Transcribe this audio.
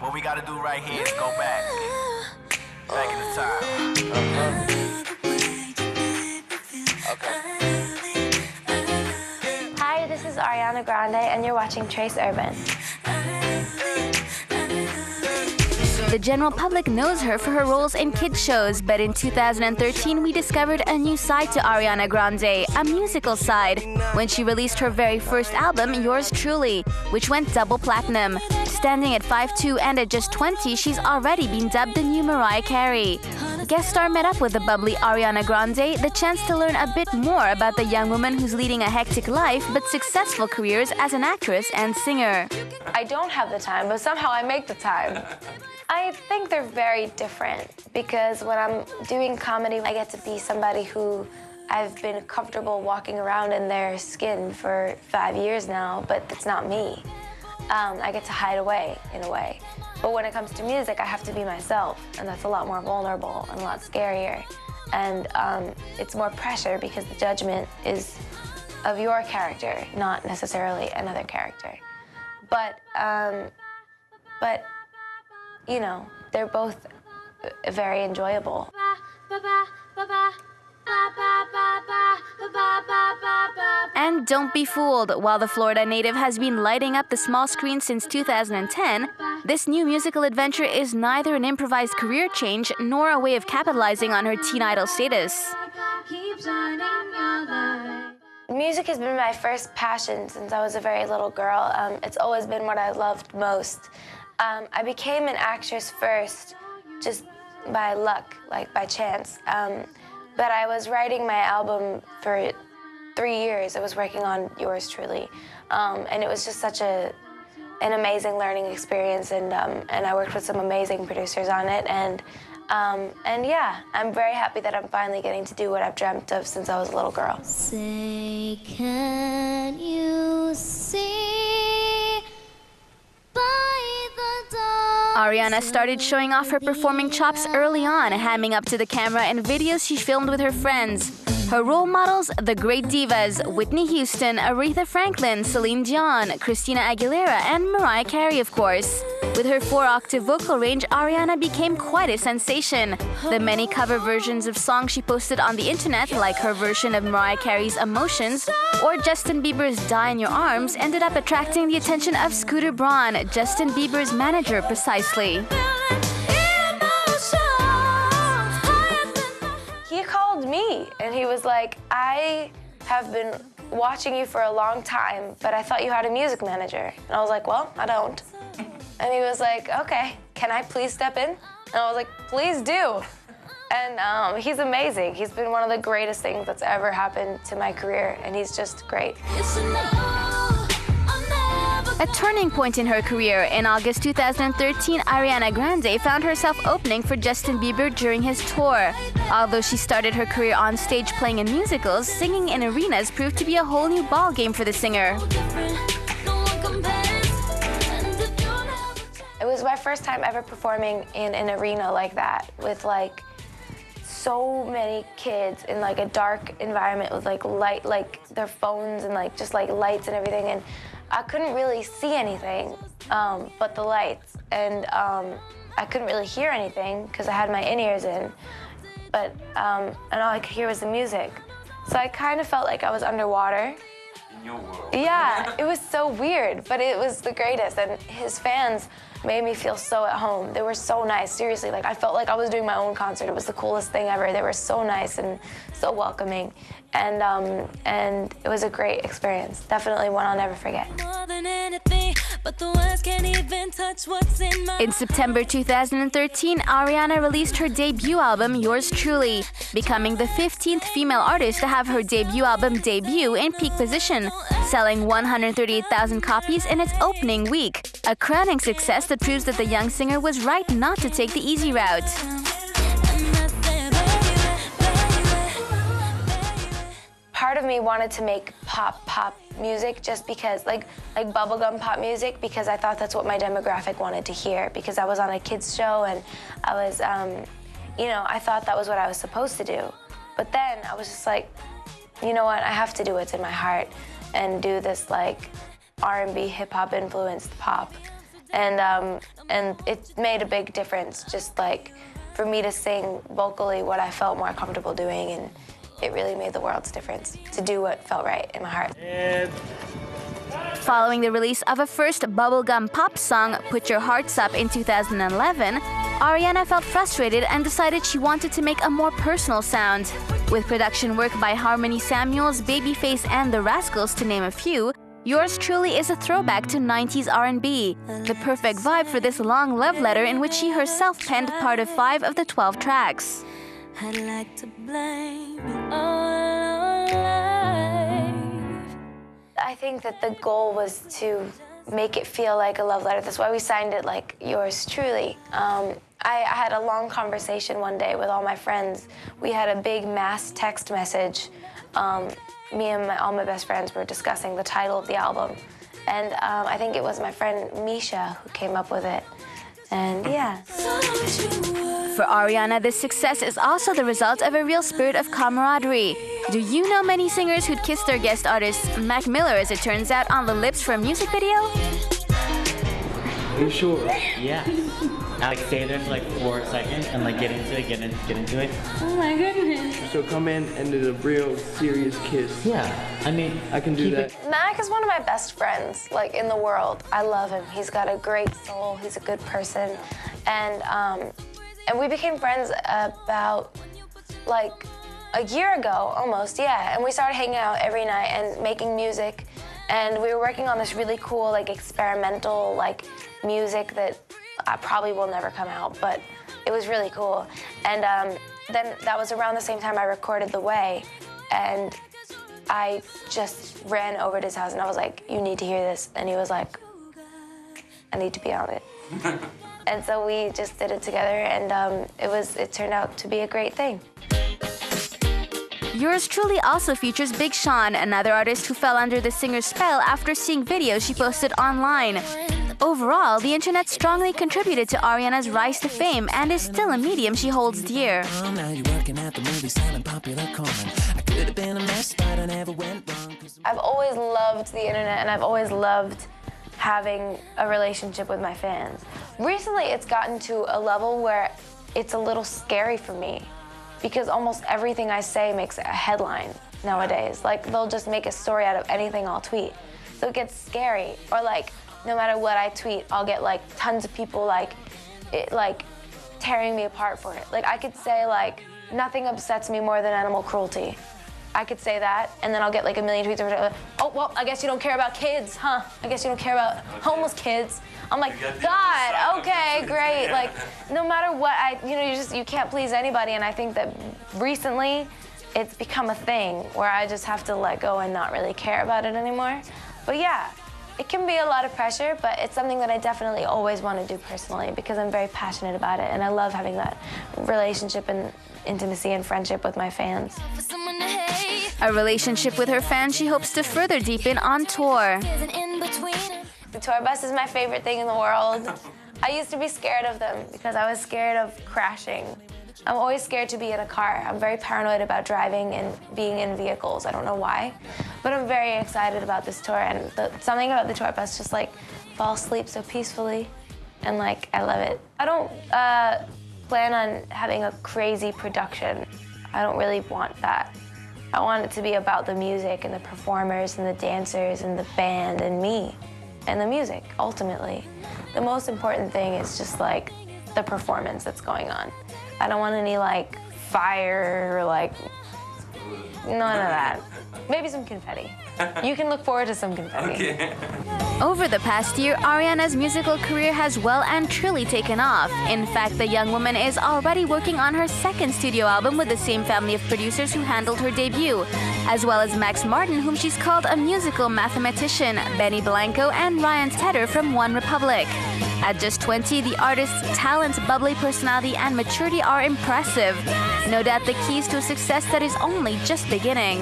What we gotta do right here is go back in the time. Hi, this is Ariana Grande, and you're watching Trace Urban. The general public knows her for her roles in kids shows, but in 2013 we discovered a new side to Ariana Grande, a musical side, when she released her very first album, Yours Truly, which went double platinum. Standing at 5'2" and at just 20, she's already been dubbed the new Mariah Carey. Guest star met up with the bubbly Ariana Grande, the chance to learn a bit more about the young woman who's leading a hectic life but successful careers as an actress and singer. I don't have the time, but somehow I make the time. I think they're very different because when I'm doing comedy, I get to be somebody who I've been comfortable walking around in their skin for 5 years now, but it's not me. I get to hide away in a way. But when it comes to music, I have to be myself, and that's a lot more vulnerable and a lot scarier. And it's more pressure because the judgment is of your character, not necessarily another character. But you know, they're both very enjoyable. And don't be fooled, while the Florida native has been lighting up the small screen since 2010, this new musical adventure is neither an improvised career change nor a way of capitalizing on her teen idol status. Music has been my first passion since I was a very little girl. It's always been what I loved most. I became an actress first, just by luck, like by chance. But I was writing my album for 3 years. I was working on Yours Truly. And it was just such an amazing learning experience, and I worked with some amazing producers on it. And yeah, I'm very happy that I'm finally getting to do what I've dreamt of since I was a little girl. Say, can you see by the dawn's Ariana started showing off her performing chops early on, hamming up to the camera in videos she filmed with her friends. Her role models, the great divas Whitney Houston, Aretha Franklin, Celine Dion, Christina Aguilera, and Mariah Carey, of course. With her 4-octave vocal range, Ariana became quite a sensation. The many cover versions of songs she posted on the internet, like her version of Mariah Carey's Emotions or Justin Bieber's Die in Your Arms, ended up attracting the attention of Scooter Braun, Justin Bieber's manager precisely. He called me and he was like, I have been watching you for a long time, but I thought you had a music manager. And I was like, well, I don't. And he was like, okay, can I please step in? And I was like, please do. And he's amazing. He's been one of the greatest things that's ever happened to my career, and he's just great. A turning point in her career, in August 2013, Ariana Grande found herself opening for Justin Bieber during his tour. Although she started her career on stage playing in musicals, singing in arenas proved to be a whole new ballgame for the singer. It was my first time ever performing in an arena like that, with like so many kids in like a dark environment with like light, like their phones and like just like lights and everything. And I couldn't really see anything but the lights, and I couldn't really hear anything because I had my in-ears in, but and all I could hear was the music. So I kind of felt like I was underwater. In your world. Yeah, it was so weird, but it was the greatest, and his fans made me feel so at home. They were so nice, seriously. Like, I felt like I was doing my own concert. It was the coolest thing ever. They were so nice and so welcoming, and it was a great experience. Definitely one I'll never forget. In September 2013, Ariana released her debut album, Yours Truly, becoming the 15th female artist to have her debut album debut in peak position, selling 138,000 copies in its opening week. A crowning success that proves that the young singer was right not to take the easy route. Part of me wanted to make pop music just because, like bubblegum pop music, because I thought that's what my demographic wanted to hear, because I was on a kids show and I was, you know, I thought that was what I was supposed to do. But then I was just like, you know what, I have to do what's in my heart and do this like R&B hip hop influenced pop. and it made a big difference, just like for me to sing vocally what I felt more comfortable doing, and it really made the world's difference to do what felt right in my heart. Following the release of a first bubblegum pop song, Put Your Hearts Up, in 2011, Ariana felt frustrated and decided she wanted to make a more personal sound. With production work by Harmony Samuels, Babyface, and The Rascals, to name a few, Yours Truly is a throwback to 90s R&B, the perfect vibe for this long love letter in which she herself penned part of 5 of the 12 tracks. I'd like to blame it all on life. I think that the goal was to make it feel like a love letter. That's why we signed it like Yours Truly. I had a long conversation one day with all my friends. We had a big mass text message. Me and all my best friends were discussing the title of the album. And I think it was my friend Misha who came up with it. And yeah. For Ariana, this success is also the result of a real spirit of camaraderie. Do you know many singers who'd kiss their guest artist, Mac Miller, as it turns out, on the lips for a music video? Are you sure? Yeah. I like stay there for like 4 seconds and like get into it. Oh my goodness. So come in and do a real serious kiss. Yeah. I mean, I can do that. Mac is one of my best friends, like, in the world. I love him. He's got a great soul. He's a good person. And we became friends about, like, a year ago, almost, yeah. And we started hanging out every night and making music. And we were working on this really cool, like, experimental, like, music that probably will never come out, but it was really cool. And then that was around the same time I recorded The Way, and I just ran over to his house and I was like, you need to hear this. And he was like, I need to be on it. And so we just did it together, and it turned out to be a great thing. Yours Truly also features Big Sean, another artist who fell under the singer's spell after seeing videos she posted online. Overall, the internet strongly contributed to Ariana's rise to fame and is still a medium she holds dear. I've always loved the internet, and I've always loved having a relationship with my fans. Recently, it's gotten to a level where it's a little scary for me, because almost everything I say makes a headline nowadays. Like, they'll just make a story out of anything I'll tweet. So it gets scary. Or like, no matter what I tweet, I'll get like tons of people like tearing me apart for it. Like, I could say like, nothing upsets me more than animal cruelty. I could say that, and then I'll get like a million tweets over, oh, well, I guess you don't care about kids, huh? I guess you don't care about homeless kids. I'm like, God, okay, great. Like, no matter what, you can't please anybody, and I think that recently it's become a thing where I just have to let go and not really care about it anymore. But yeah, it can be a lot of pressure, but it's something that I definitely always want to do personally because I'm very passionate about it, and I love having that relationship and intimacy and friendship with my fans. A relationship with her fans she hopes to further deepen on tour. The tour bus is my favorite thing in the world. I used to be scared of them because I was scared of crashing. I'm always scared to be in a car. I'm very paranoid about driving and being in vehicles. I don't know why, but I'm very excited about this tour, and something about the tour bus just like fall asleep so peacefully, and like I love it. I don't plan on having a crazy production. I don't really want that. I want it to be about the music and the performers and the dancers and the band and me and the music, ultimately. The most important thing is just like the performance that's going on. I don't want any like fire or like none of that. Maybe some confetti. You can look forward to some confetti. Okay. Over the past year, Ariana's musical career has well and truly taken off. In fact, the young woman is already working on her second studio album with the same family of producers who handled her debut, as well as Max Martin, whom she's called a musical mathematician, Benny Blanco, and Ryan Tedder from One Republic. At just 20, the artist's talent, bubbly personality, and maturity are impressive. No doubt the keys to a success that is only just beginning.